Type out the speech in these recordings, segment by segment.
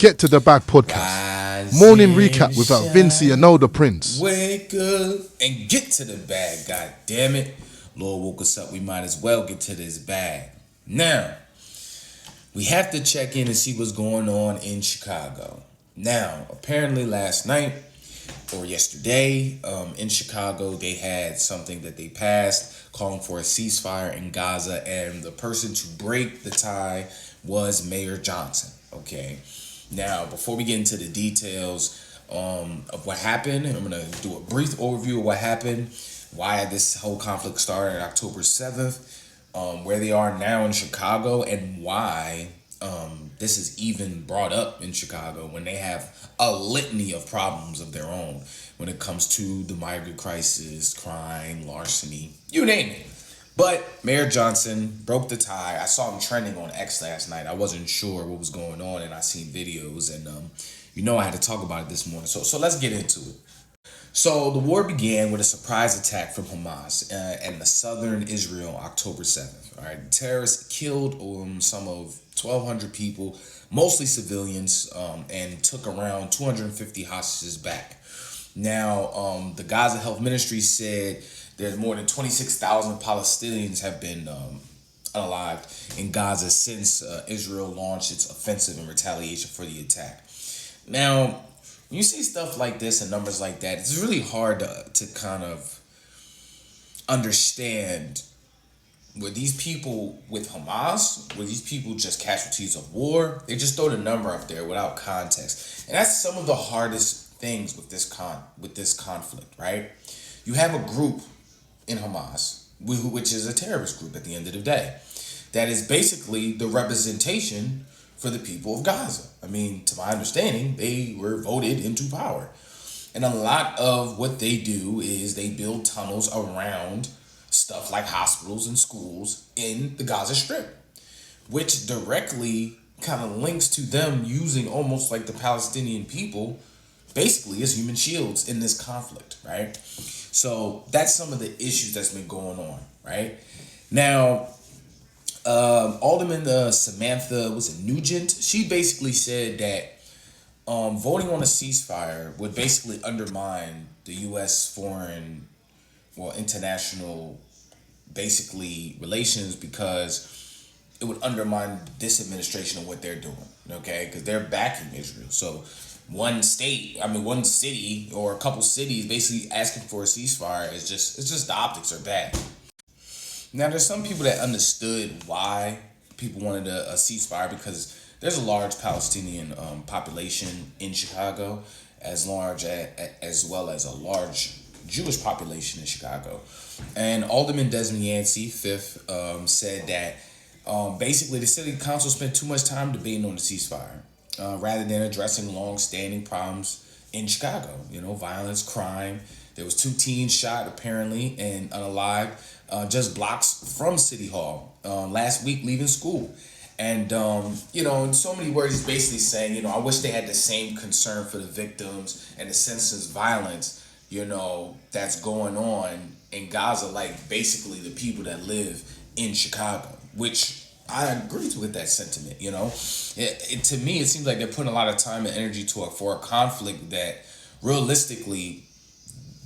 Get to the Bag podcast. Rise Morning and recap without shine. Vincey and the Prince. Wake up and get to the bag, god damn it. Lord woke us up, we might as well get to this bag. Now, we have to check in and see what's going on in Chicago. Now, apparently last night or yesterday in Chicago, they had something that they passed calling for a ceasefire in Gaza, and the person to break the tie was Mayor Johnson. Okay. Now, before we get into the details of what happened, I'm going to do a brief overview of what happened, why this whole conflict started on October 7th, where they are now in Chicago, and why this is even brought up in Chicago when they have a litany of problems of their own when it comes to the migrant crisis, crime, larceny, you name it. But Mayor Johnson broke the tie. I saw him trending on X last night. I wasn't sure what was going on, and I seen videos, and I had to talk about it this morning. So let's get into it. So the war began with a surprise attack from Hamas in the southern Israel, October 7th. All right, the terrorists killed some of 1,200 people, mostly civilians, and took around 250 hostages back. Now, the Gaza Health Ministry said there's more than 26,000 Palestinians have been unalived in Gaza since Israel launched its offensive in retaliation for the attack. Now, when you see stuff like this and numbers like that, it's really hard to kind of understand, were these people with Hamas? Were these people just casualties of war? They just throw the number up there without context. And that's some of the hardest things with this conflict, right? You have a group in Hamas, which is a terrorist group at the end of the day, that is basically the representation for the people of Gaza. I mean, to my understanding, they were voted into power. And a lot of what they do is they build tunnels around stuff like hospitals and schools in the Gaza Strip, which directly kind of links to them using almost like the Palestinian people basically as human shields in this conflict, right? So that's some of the issues that's been going on, right? Now, Alderman Samantha, was it Nugent? She basically said that voting on a ceasefire would basically undermine the U.S. international, basically, relations, because it would undermine this administration and what they're doing, okay? Because they're backing Israel. So one city or a couple cities basically asking for a ceasefire it's just the optics are bad. Now, there's some people that understood why people wanted a ceasefire, because there's a large Palestinian population in Chicago, as well as a large Jewish population in Chicago. And Alderman Desmond Yancey, 5th, said that basically the city council spent too much time debating on the ceasefire rather than addressing long-standing problems in Chicago. Violence, crime. There was 2 teens shot apparently and unalived just blocks from City Hall last week leaving school. And, in so many words, he's basically saying, I wish they had the same concern for the victims and the senseless violence, that's going on in Gaza, like basically the people that live in Chicago, which I agree with that sentiment. To me, it seems like they're putting a lot of time and energy for a conflict that realistically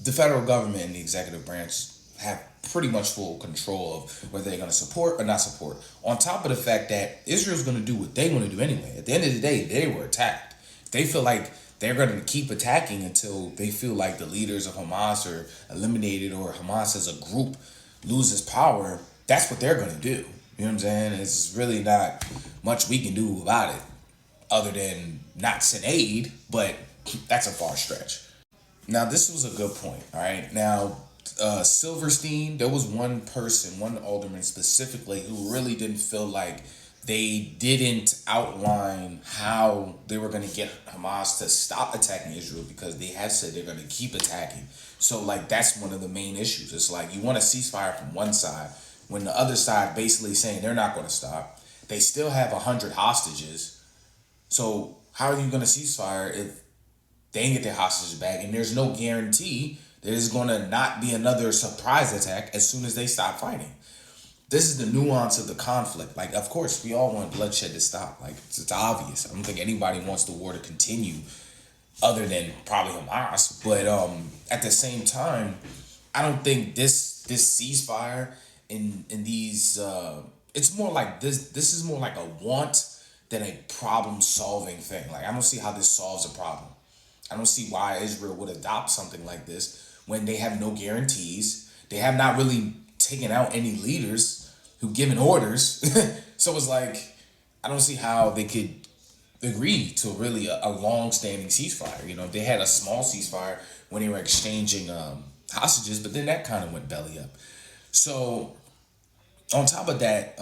the federal government and the executive branch have pretty much full control of whether they're going to support or not support. On top of the fact that Israel's going to do what they want to do anyway. At the end of the day, they were attacked. They feel like they're going to keep attacking until they feel like the leaders of Hamas are eliminated or Hamas as a group loses power. That's what they're going to do. You know what I'm saying? It's really not much we can do about it other than not send aid, but that's a far stretch. Now, this was a good point, all right? Now, Silverstein, there was one alderman specifically, who really didn't feel like they didn't outline how they were going to get Hamas to stop attacking Israel, because they have said they're going to keep attacking. So, that's one of the main issues. It's like you want a ceasefire from one side when the other side basically saying they're not going to stop. They still have 100 hostages. So how are you going to ceasefire if they ain't get their hostages back? And there's no guarantee there's going to not be another surprise attack as soon as they stop fighting. This is the nuance of the conflict. Like, of course, we all want bloodshed to stop. Like, it's obvious. I don't think anybody wants the war to continue other than probably Hamas. But at the same time, I don't think this ceasefire in these it's more like this is more like a want than a problem solving thing. Like, I don't see how this solves a problem. I don't see why Israel would adopt something like this when they have no guarantees. They have not really taken out any leaders who given orders. So it's like, I don't see how they could agree to really a long-standing ceasefire. You know, they had a small ceasefire when they were exchanging hostages, but then that kind of went belly up. So on top of that,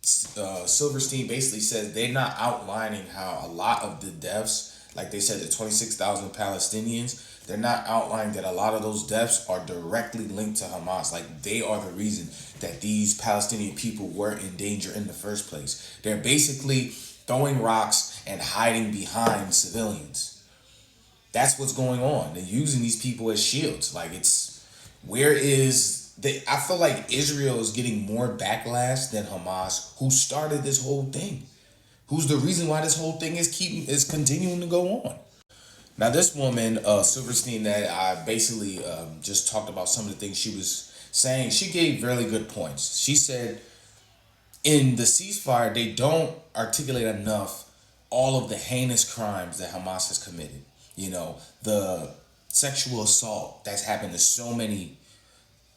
Silverstein basically says they're not outlining how a lot of the deaths, like they said, the 26,000 Palestinians, they're not outlining that a lot of those deaths are directly linked to Hamas. Like, they are the reason that these Palestinian people were in danger in the first place. They're basically throwing rocks and hiding behind civilians. That's what's going on. They're using these people as shields. Like, I feel like Israel is getting more backlash than Hamas, who started this whole thing. Who's the reason why this whole thing is continuing to go on. Now, this woman, Silverstein, that I basically just talked about some of the things she was saying, she gave really good points. She said in the ceasefire, they don't articulate enough all of the heinous crimes that Hamas has committed. You know, the sexual assault that's happened to so many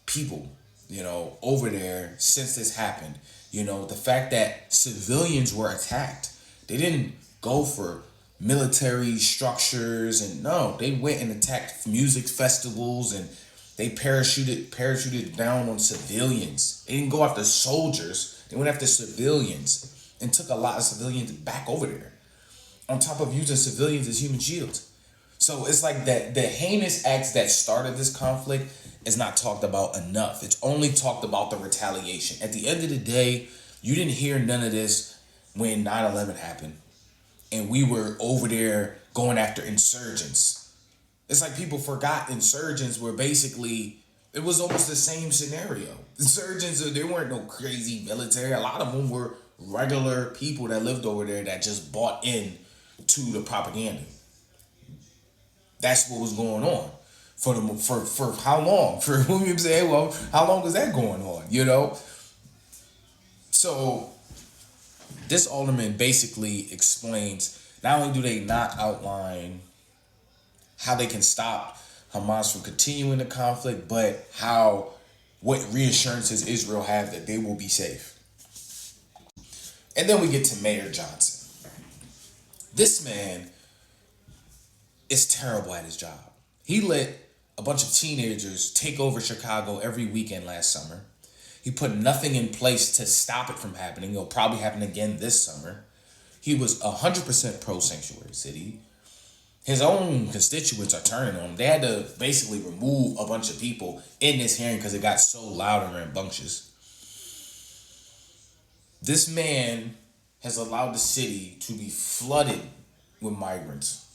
people, you know, over there since this happened. You know, the fact that civilians were attacked. They didn't go for military structures, and no, they went and attacked music festivals, and they parachuted down on civilians. They didn't go after soldiers. They went after civilians and took a lot of civilians back over there, on top of using civilians as human shields. So it's like that the heinous acts that started this conflict is not talked about enough. It's only talked about the retaliation. At the end of the day, you didn't hear none of this when 9/11 happened and we were over there going after insurgents. It's like people forgot insurgents were basically, it was almost the same scenario. Insurgents, there weren't no crazy military. A lot of them were regular people that lived over there that just bought in to the propaganda. That's what was going on. For how long? For whom you say, well, how long is that going on? You know? So this alderman basically explains, not only do they not outline how they can stop Hamas from continuing the conflict, but what reassurances Israel have that they will be safe. And then we get to Mayor Johnson. This man is terrible at his job. He let a bunch of teenagers take over Chicago every weekend last summer. He put nothing in place to stop it from happening. It'll probably happen again this summer. He was 100% pro-sanctuary city. His own constituents are turning on him. They had to basically remove a bunch of people in this hearing because it got so loud and rambunctious. This man has allowed the city to be flooded with migrants.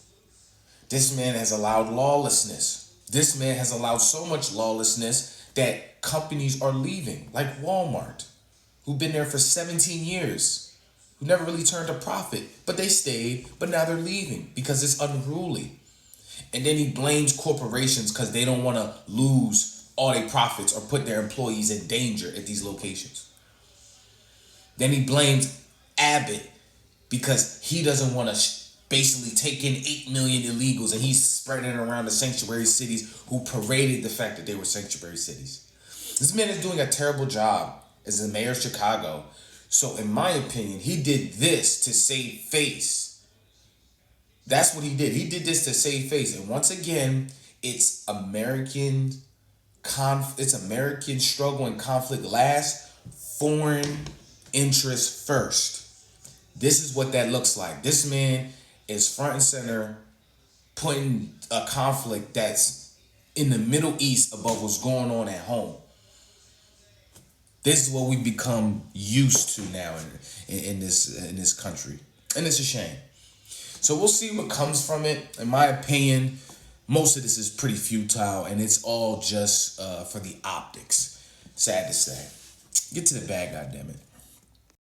This man has allowed lawlessness. This man has allowed so much lawlessness that companies are leaving, like Walmart, who've been there for 17 years, who never really turned a profit, but they stayed, but now they're leaving because it's unruly. And then he blames corporations because they don't want to lose all their profits or put their employees in danger at these locations. Then he blames Abbott because he doesn't want to basically take in 8 million illegals, and he's spreading it around the sanctuary cities who paraded the fact that they were sanctuary cities. This man is doing a terrible job as the mayor of Chicago. So in my opinion, he did this to save face. That's what he did. He did this to save face. And once again, it's American struggle and conflict last, foreign interest first. This is what that looks like. This man is front and center putting a conflict that's in the Middle East above what's going on at home. This is what we become used to now in this country. And it's a shame. So we'll see what comes from it. In my opinion, most of this is pretty futile, and it's all just for the optics. Sad to say. Get to the bag, goddammit.